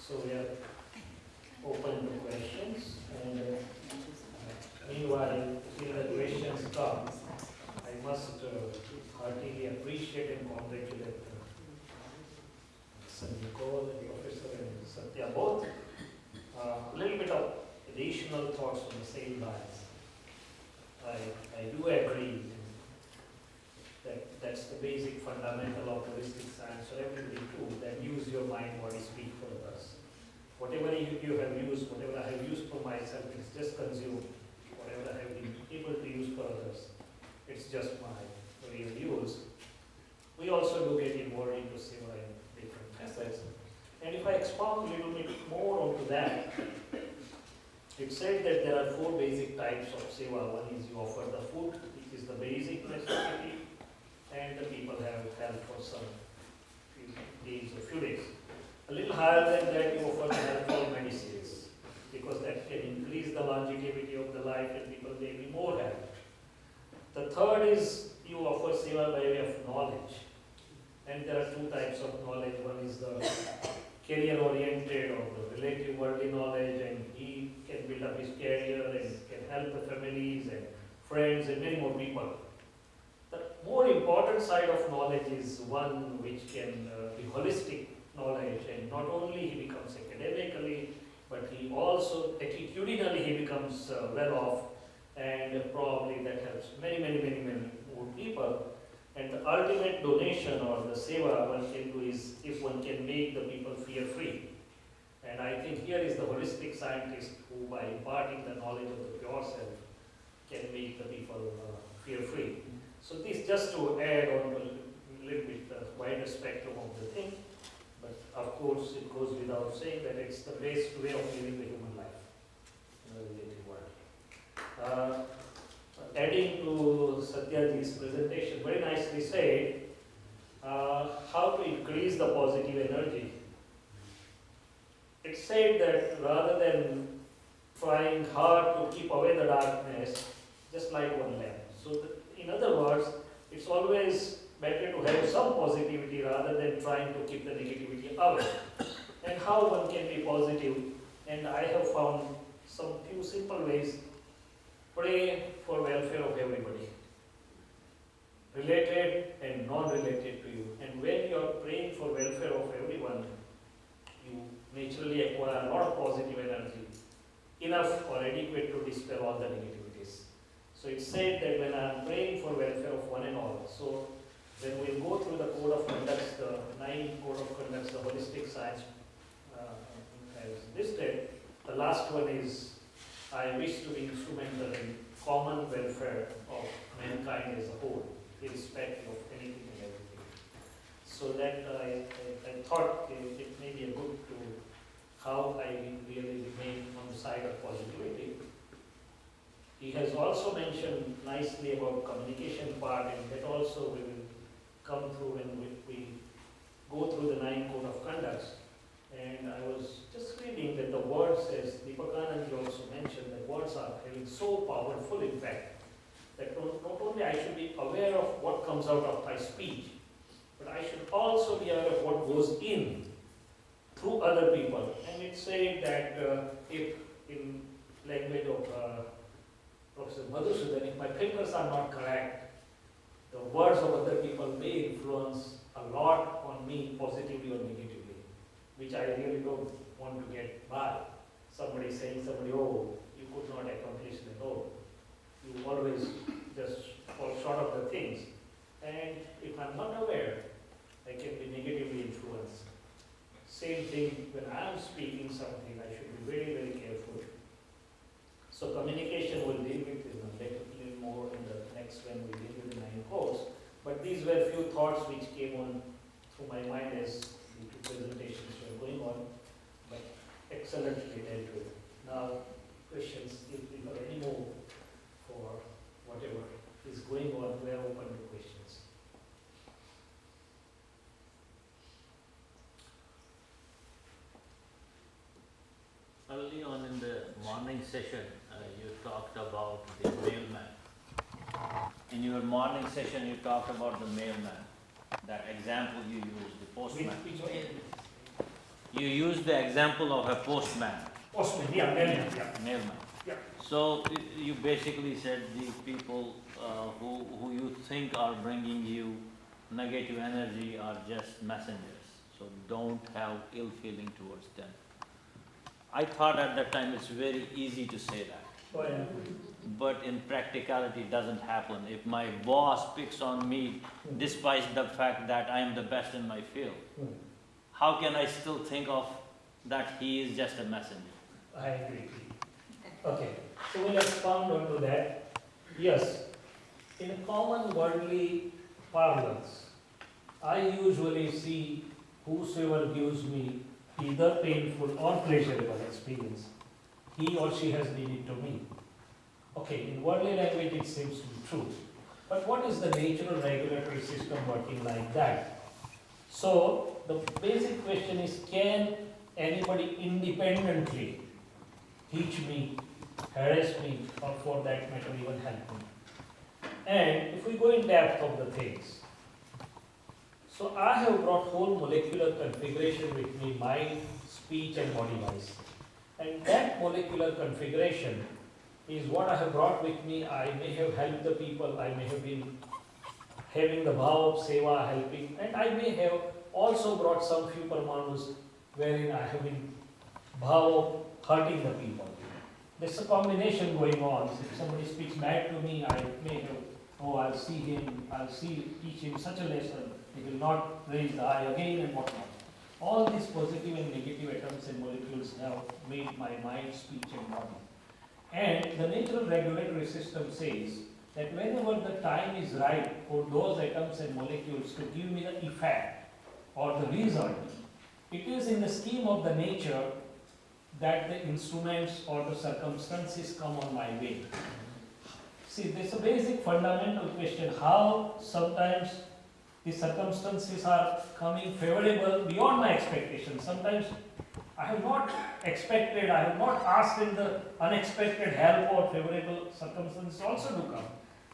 So we are open to questions, and meanwhile, till the questions come, I must heartily appreciate and congratulate Sir Nicole, Professor and Satya both. A little bit of additional thoughts on the same lines. I do agree that that's the basic fundamental of holistic science for everybody too, that use your mind what is speak for others. Whatever you have used, whatever I have used for myself, it's just consumed. Whatever I have been able to use for others, it's just my real use. We also do get involved into seva in different facets. And if I expound a little bit more onto that, it said that there are 4 basic types of seva. One is you offer the food, which is the basic necessity, and the people have help for some few days. A little higher than that, you offer the helpful medicines, because that can increase the longevity of the life and people may be more helped. The third is you offer seva by way of knowledge. And there are 2 types of knowledge. One is the career-oriented or the relative worldly knowledge, and he can build up his career and can help the families and friends and many more people. The more important side of knowledge is one which can be holistic knowledge, and not only he becomes academically, but he also attitudinally he becomes well off, and probably that helps many more people. And the ultimate donation or the seva one can do is if one can make the people fear-free. And I think here is the holistic scientist who, by imparting the knowledge of the pure self, can make the people fear-free. So this just to add on to a little bit the wider spectrum of the thing. But of course, it goes without saying that it's the best way of living the human life in the relative world. Adding to Satyaji's presentation, very nicely said, how to increase the positive energy. It said that rather than trying hard to keep away the darkness, just light one lamp. So in other words, it's always better to have some positivity rather than trying to keep the negativity away. And how one can be positive, and I have found some few simple ways. Pray for welfare of everybody, related and non-related to you. And when you are praying for welfare of everyone, you naturally acquire a lot of positive energy, enough or adequate to dispel all the negativities. So it's said that when I am praying for welfare of one and all, so when we go through the code of conducts, the 9 code of conducts, the holistic science has listed, the last one is I wish to be instrumental in common welfare of mankind as a whole, irrespective of anything and everything. So that I thought it may be a good to how I really remain on the side of positivity. He has also mentioned nicely about communication part, and that also we will come through when we go through the 9 code of conducts. And I was just reading that the word says, Deepakanand also mentioned that words are having so powerful impact that not only I should be aware of what comes out of my speech, but I should also be aware of what goes in through other people. And it said that if in language of Professor Madhusudan, if my fingers are not correct, the words of other people may influence a lot on me positively or negatively, which I really don't want to get by. Somebody saying, oh, you could not accomplish that. No, you always just fall short of the things. And if I'm not aware, I can be negatively influenced. Same thing, when I'm speaking something, I should be very careful. So communication will deal with it a little more in the next when we deal with the 9 codes. But these were few thoughts which came on through my mind as the 2 presentations were going on, but excellently dealt with. Now, questions, if there are any more for whatever is going on, we are open to questions. Early on in the morning session, you talked about the mailman. In your morning session, you talked about the mailman. That example you used, the postman. Which way? you use the example of a postman, Postman, yeah, mailman, yeah. mailman. Yeah. So you basically said the people who you think are bringing you negative energy are just messengers. So don't have ill feeling towards them. I thought at that time it's very easy to say that. Oh, yeah. But in practicality it doesn't happen. If my boss picks on me despite the fact that I am the best in my field, how can I still think of that he is just a messenger? I agree. Okay, so we'll expound onto that. Yes, in a common worldly parlance, I usually see whosoever gives me either painful or pleasurable experience, he or she has been it to me. Okay, in worldly language it seems to be true. But what is the natural regulatory system working like that? So, the basic question is, can anybody independently teach me, harass me, or for that matter even help me? And if we go in depth of the things, so I have brought whole molecular configuration with me, mind, speech and body wise. And that molecular configuration is what I have brought with me. I may have helped the people, I may have been having the bhav of seva, helping, and I may have also brought some few paramanus wherein I have been bhav of hurting the people. There's a combination going on. If somebody speaks bad to me, I may have, oh, I'll see him, teach him such a lesson, he will not raise the eye again and whatnot. All these positive and negative atoms and molecules have made my mind, speech and body. And the natural regulatory system says that whenever the time is right for those atoms and molecules to give me the effect or the result, it is in the scheme of the nature that the instruments or the circumstances come on my way. See, there's a basic fundamental question, how sometimes the circumstances are coming favorable beyond my expectations. Sometimes I have not expected, I have not asked in the unexpected help or favorable circumstances also do come.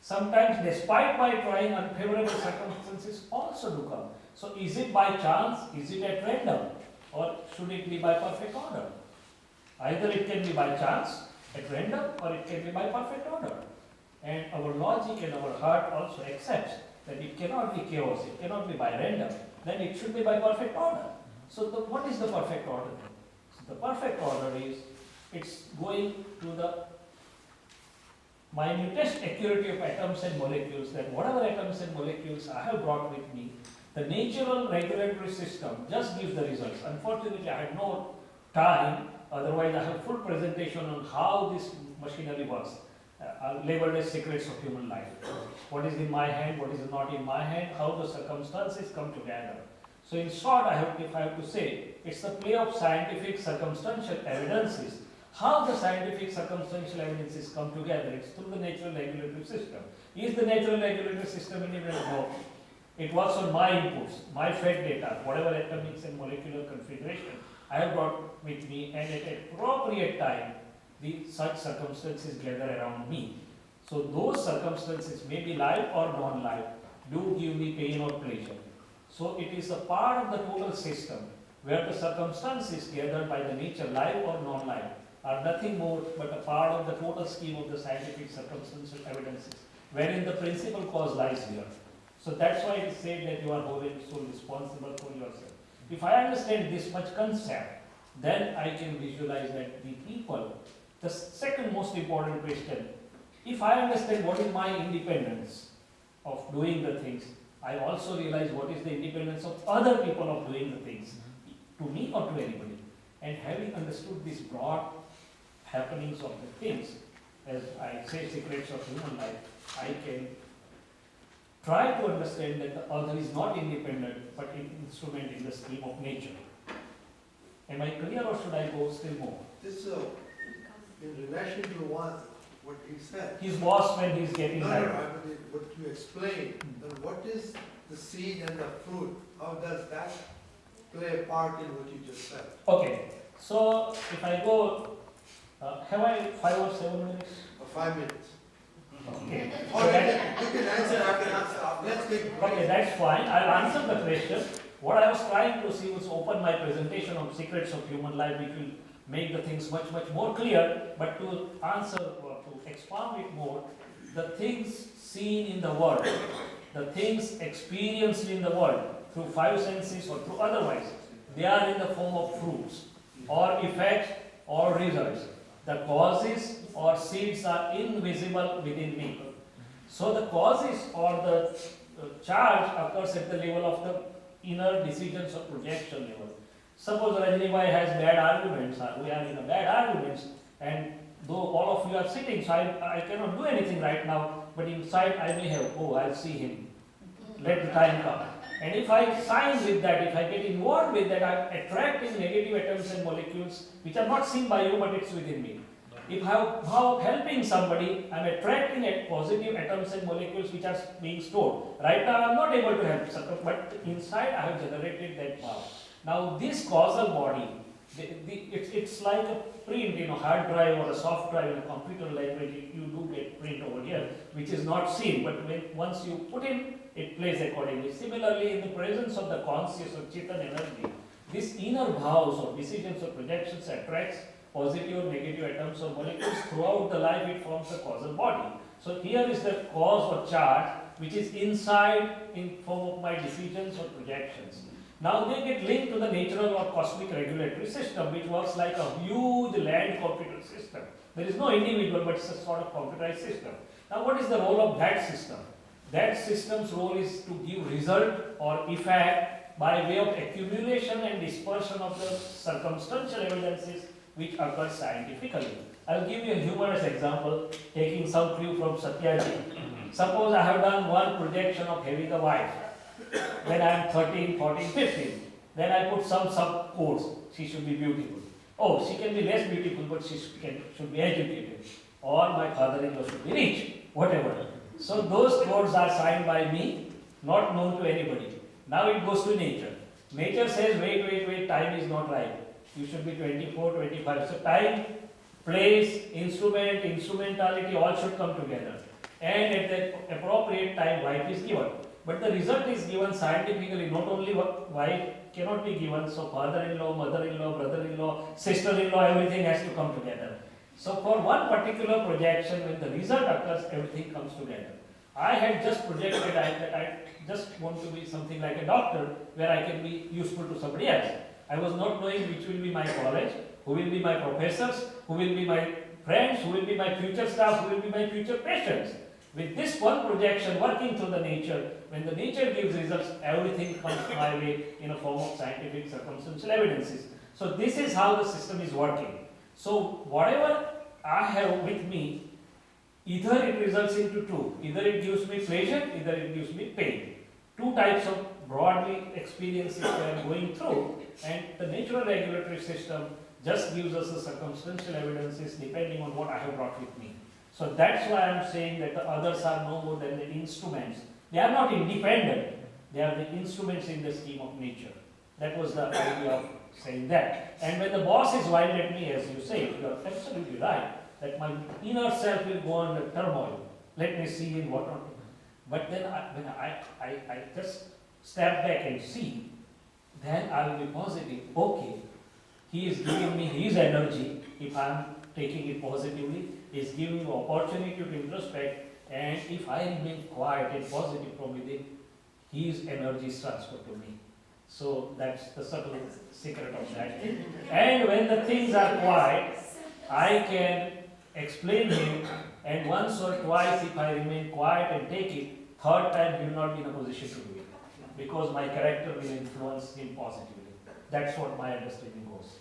Sometimes despite my trying, unfavorable circumstances also do come. So is it by chance, is it at random, or should it be by perfect order? Either it can be by chance, at random, or it can be by perfect order. And our logic and our heart also accepts that it cannot be chaos, it cannot be by random, then it should be by perfect order. So what is the perfect order then? So the perfect order is, it's going to the minutest accuracy of atoms and molecules, that whatever atoms and molecules I have brought with me, the natural regulatory system just gives the results. Unfortunately, I had no time, otherwise I have full presentation on how this machinery works. Labeled as secrets of human life. What is in my hand, what is not in my hand, how the circumstances come together. So in short, if I have to say, it's the play of scientific circumstantial evidences. How the scientific circumstantial evidences come together, it's through the natural regulatory system. Is the natural regulatory system independent? No. It works on my inputs, my fed data, whatever atomic and molecular configuration I have brought with me, and at appropriate time, such circumstances gather around me. So those circumstances may be live or non-live, do give me pain or pleasure. So it is a part of the total system where the circumstances gathered by the nature, live or non-live, are nothing more but a part of the total scheme of the scientific circumstantial evidences, wherein the principal cause lies here. So that's why it is said that you are whole and soul responsible for yourself. If I understand this much concept, then I can visualize that the people. The second most important question, if I understand what is my independence of doing the things, I also realize what is the independence of other people of doing the things, to me or to anybody. And having understood these broad happenings of the things, as I say, secrets of human life, I can try to understand that the other is not independent, but an instrument in the scheme of nature. Am I clear, or should I go still more? This in relation to what he said. His boss when he's getting No, married. I mean, what you explained, then what is the seed and the fruit? How does that play a part in what you just said? Okay, so if I go, have I 5 or 7 minutes? 5 minutes. Okay. Or you can answer after that. Let's take. Okay, that's fine. I'll answer the question. What I was trying to see was open my presentation on secrets of human life, which will make the things much, much more clear. But to answer or to expound it more, the things seen in the world, the things experienced in the world through five senses or through otherwise, they are in the form of fruits or effects or results. The causes or seeds are invisible within me. So the causes or the charge occurs at the level of the inner decisions or projection level. Suppose Rajnibai has bad arguments, we are in a bad arguments, and though all of you are sitting, so I cannot do anything right now, but inside I may have, oh, I'll see him. Let the time come. And if I sign with that, if I get involved with that, I'm attracting negative atoms and molecules which are not seen by you, but it's within me. If I have how helping somebody, I'm attracting positive atoms and molecules which are being stored. Right now I'm not able to help, but inside I have generated that power. Now this causal body, it's like a print, hard drive or a soft drive in a computer library, you do get print over here, which is not seen, but once you put in, it plays accordingly. Similarly, in the presence of the conscious or Chetan energy, this inner bhavs or decisions or projections attracts positive or negative atoms or molecules throughout the life. It forms a causal body. So here is the cause or charge which is inside in form of my decisions or projections. Now they get linked to the natural or cosmic regulatory system, which works like a huge land computer system. There is no individual, but it's a sort of computerized system. Now what is the role of that system? That system's role is to give result or effect by way of accumulation and dispersion of the circumstantial evidences which occur scientifically. I will give you a humorous example, taking some clue from Satyaji. Suppose I have done one projection of having a wife when I am 13, 14, 15. Then I put some sub-codes. She should be beautiful. Oh, she can be less beautiful, but she should be educated. Or my father-in-law should be rich, whatever. So those codes are signed by me, not known to anybody. Now it goes to nature. Nature says, wait, time is not right. You should be 24, 25. So time, place, instrument, instrumentality, all should come together. And at the appropriate time, wife is given. But the result is given scientifically, not only wife cannot be given, so father-in-law, mother-in-law, brother-in-law, sister-in-law, everything has to come together. So for one particular projection, when the result occurs, everything comes together. I had just projected that I just want to be something like a doctor, where I can be useful to somebody else. I was not knowing which will be my college, who will be my professors, who will be my friends, who will be my future staff, who will be my future patients. With this one projection working through the nature, when the nature gives results, everything comes my way in a form of scientific circumstantial evidences. So this is how the system is working. So whatever I have with me, either it results into two. Either it gives me pleasure, either it gives me pain. Two types of broadly experiences I am going through, and the natural regulatory system just gives us the circumstantial evidences depending on what I have brought with me. So that's why I am saying that the others are no more than the instruments. They are not independent. They are the instruments in the scheme of nature. That was the idea of saying that. And when the boss is wild at me, as you say, you are absolutely right, that my inner self will go under turmoil. Let me see in what not. But then when I just step back and see, then I will be positive. Okay, he is giving me his energy. If I am taking it positively, he is giving me opportunity to introspect. And if I remain quiet and positive from within, his energy is transferred to me. So that's the subtle secret of that. And when the things are quiet, I can explain him, and once or twice if I remain quiet and take it, third time he will not be in a position to do it, because my character will influence him positively. That's what my understanding goes.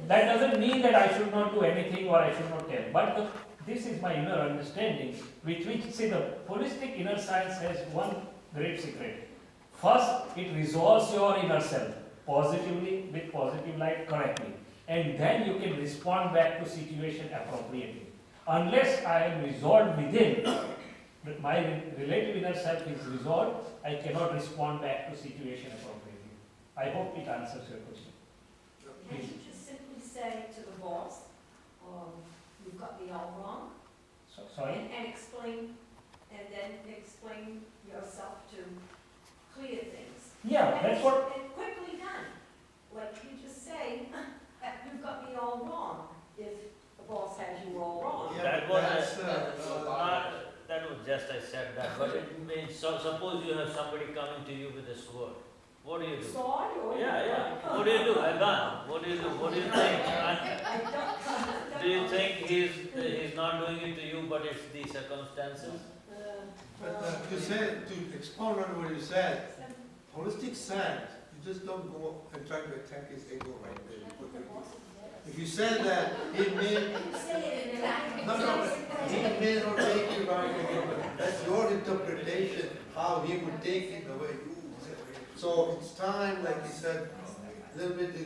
That doesn't mean that I should not do anything or I should not tell, but this is my inner understanding, which see, the holistic inner science has one great secret. First, it resolves your inner self positively, with positive light, correctly. And then you can respond back to situation appropriately. Unless I am resolved within, my relative inner self is resolved, I cannot respond back to situation appropriately. I hope it answers your question. Can't you just simply say to the boss, you've got me all wrong? Sorry? And explain yourself to clear Yeah, that's what, And quickly done. Like you just say, you've got me all wrong, if the boss has you all wrong. Yeah, That but was that's, that was just, I said that, but it means, so suppose you have somebody coming to you with a sword, what do you do? Sword or? Yeah, what do you do? A gun, what do you do? What do you think? Do you think he's not doing it to you, but it's the circumstances? But to say, to expound on what you said, holistic science, you just don't go and try to attack his ego right there. If you said that, he may, no, he may not take you right again, but that's your interpretation, how he would take it the way you said. So it's time, like he said, a little bit to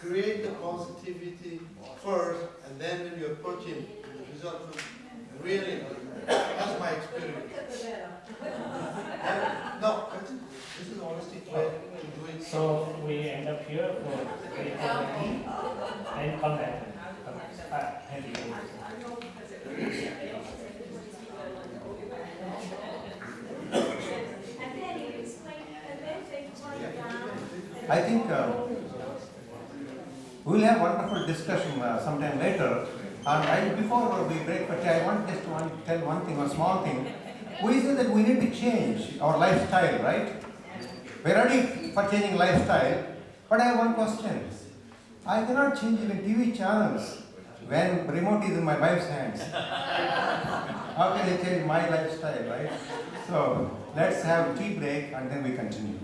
create the positivity first, and then when you approach him, the result will really, that's my experience. No, this is holistic way to do it. so we end up here for and come back. Thank you. And then you explain, and then they write down. I think we will have wonderful discussion sometime later. And before we break for tea, I want just to tell one thing, one small thing. We say that we need to change our lifestyle, right? We're ready for changing lifestyle, but I have one question. I cannot change even TV channels when remote is in my wife's hands. How can I change my lifestyle, right? So let's have tea break and then we continue.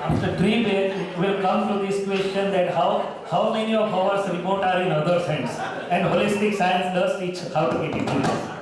After 3 days, we'll come to this question that how many of our remote are in others' hands, and holistic science does teach how to get into this.